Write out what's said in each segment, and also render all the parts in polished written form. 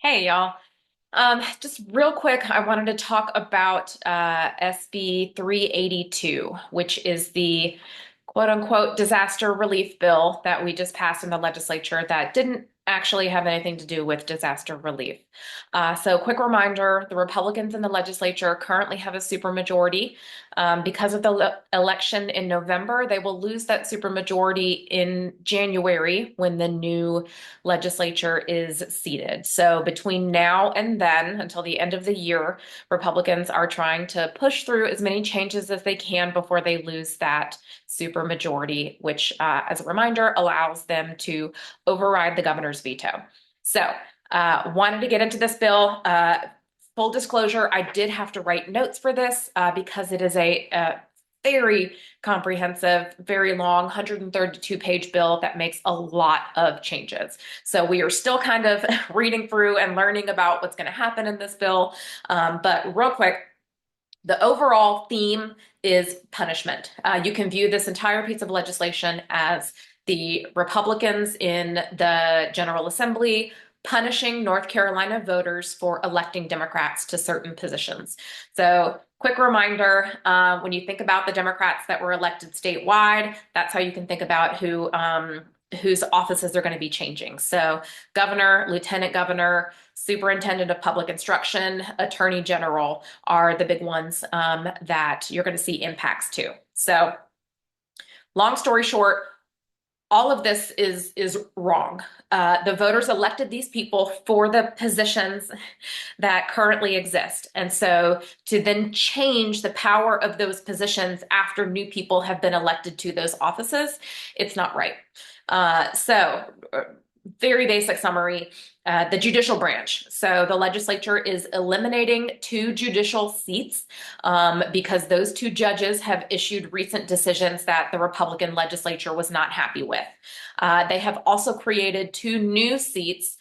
Hey y'all. Just real quick, I wanted to talk about SB 382, which is the quote unquote disaster relief bill that we just passed in the legislature that didn't actually have anything to do with disaster relief. So quick reminder, the Republicans in the legislature currently have a supermajority. Because of the election in November, they will lose that supermajority in January when the new legislature is seated. So between now and then, until the end of the year, Republicans are trying to push through as many changes as they can before they lose that supermajority, which, as a reminder, allows them to override the governor's veto. So, wanted to get into this bill. Full disclosure, I did have to write notes for this because it is a very comprehensive, very long 132-page bill that makes a lot of changes. So we are still kind of reading through and learning about what's going to happen in this bill. But real quick, the overall theme is punishment. You can view this entire piece of legislation as the Republicans in the General Assembly punishing North Carolina voters for electing Democrats to certain positions. So quick reminder, when you think about the Democrats that were elected statewide, that's how you can think about whose offices are going to be changing. So governor, lieutenant governor, superintendent of public instruction, attorney general are the big ones that you're going to see impacts to. So long story short, all of this is wrong. The voters elected these people for the positions that currently exist. And so to then change the power of those positions after new people have been elected to those offices, it's not right. Very basic summary, the judicial branch. So the legislature is eliminating 2 judicial seats because those 2 judges have issued recent decisions that the Republican legislature was not happy with. They have also created 2 new seats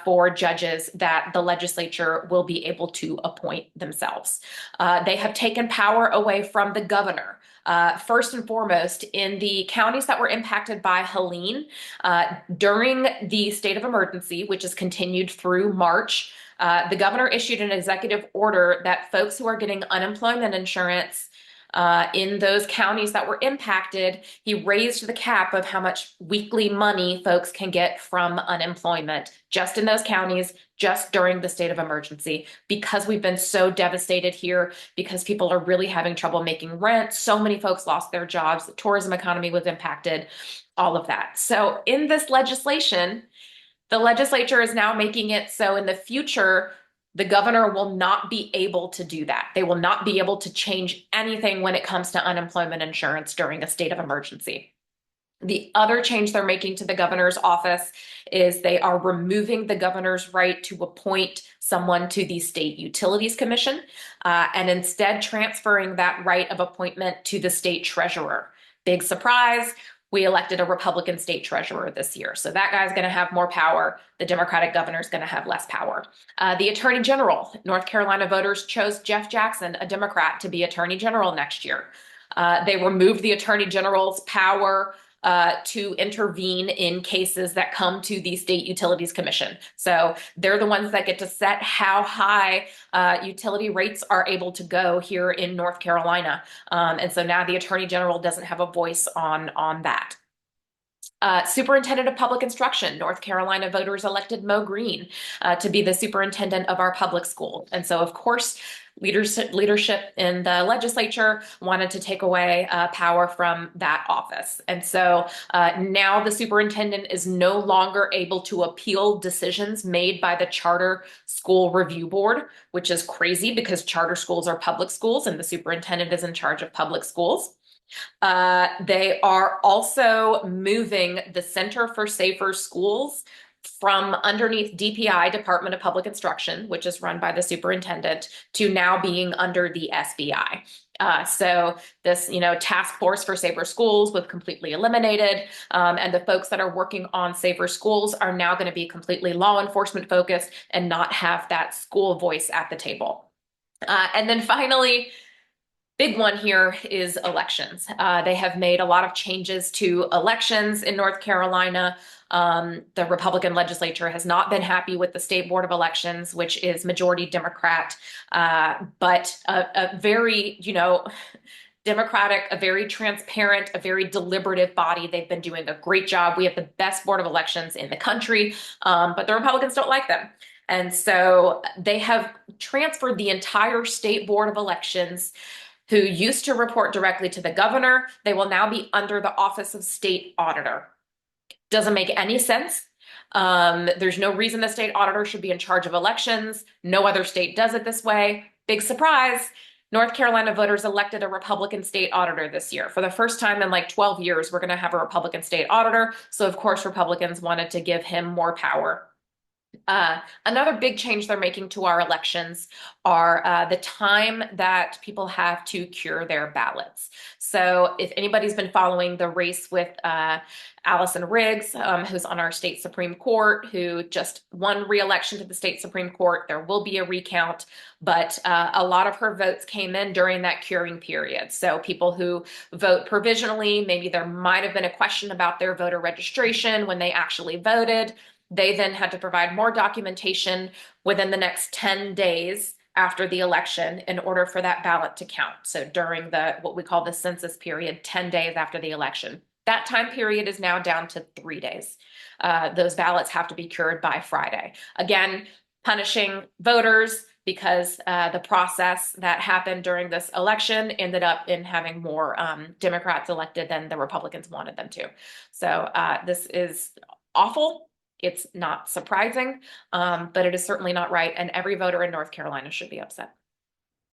for judges that the legislature will be able to appoint themselves. They have taken power away from the governor. First and foremost, in the counties that were impacted by Helene during the state of emergency, which is continued through March, the governor issued an executive order that folks who are getting unemployment insurance in those counties that were impacted, he raised the cap of how much weekly money folks can get from unemployment just in those counties, just during the state of emergency, because we've been so devastated here, because people are really having trouble making rent. So many folks lost their jobs. The tourism economy was impacted, all of that. So in this legislation, the legislature is now making it so in the future, the governor will not be able to do that. They will not be able to change anything when it comes to unemployment insurance during a state of emergency. The other change they're making to the governor's office is they are removing the governor's right to appoint someone to the State Utilities Commission and instead transferring that right of appointment to the state treasurer. Big surprise. We elected a Republican state treasurer this year. So that guy's going to have more power. The Democratic governor is going to have less power. The attorney general, North Carolina voters chose Jeff Jackson, a Democrat, to be attorney general next year. They removed the attorney general's power to intervene in cases that come to the State Utilities Commission. So they're the ones that get to set how high utility rates are able to go here in North Carolina. And so now the Attorney General doesn't have a voice on that. Superintendent of Public Instruction, North Carolina voters elected Mo Green to be the superintendent of our public school. And so, of course, leadership in the legislature wanted to take away power from that office. And so now the superintendent is no longer able to appeal decisions made by the Charter School Review Board, which is crazy because charter schools are public schools and the superintendent is in charge of public schools. They are also moving the Center for Safer Schools from underneath DPI, Department of Public Instruction, which is run by the superintendent, to now being under the SBI. So this, task force for safer schools was completely eliminated. And the folks that are working on safer schools are now going to be completely law enforcement focused and not have that school voice at the table. And then finally, big one here is elections. They have made a lot of changes to elections in North Carolina. The Republican legislature has not been happy with the state board of elections, which is majority Democrat, but a very, democratic, a very transparent, a very deliberative body. They've been doing a great job. We have the best board of elections in the country, but the Republicans don't like them. And so they have transferred the entire state board of elections, who used to report directly to the governor. They will now be under the office of state auditor. Doesn't make any sense. There's no reason the state auditor should be in charge of elections. No other state does it this way. Big surprise. North Carolina voters elected a Republican state auditor this year. For the first time in like 12 years, we're going to have a Republican state auditor. So of course, Republicans wanted to give him more power. Another big change they're making to our elections are the time that people have to cure their ballots. So if anybody's been following the race with Allison Riggs, who's on our state Supreme Court, who just won re-election to the state Supreme Court, there will be a recount, but a lot of her votes came in during that curing period. So people who vote provisionally, maybe there might have been a question about their voter registration when they actually voted. They then had to provide more documentation within the next 10 days after the election in order for that ballot to count. So during what we call the census period, 10 days after the election. That time period is now down to 3 days. Those ballots have to be cured by Friday. Again, punishing voters because the process that happened during this election ended up in having more Democrats elected than the Republicans wanted them to. So this is awful. It's not surprising, but it is certainly not right. And every voter in North Carolina should be upset.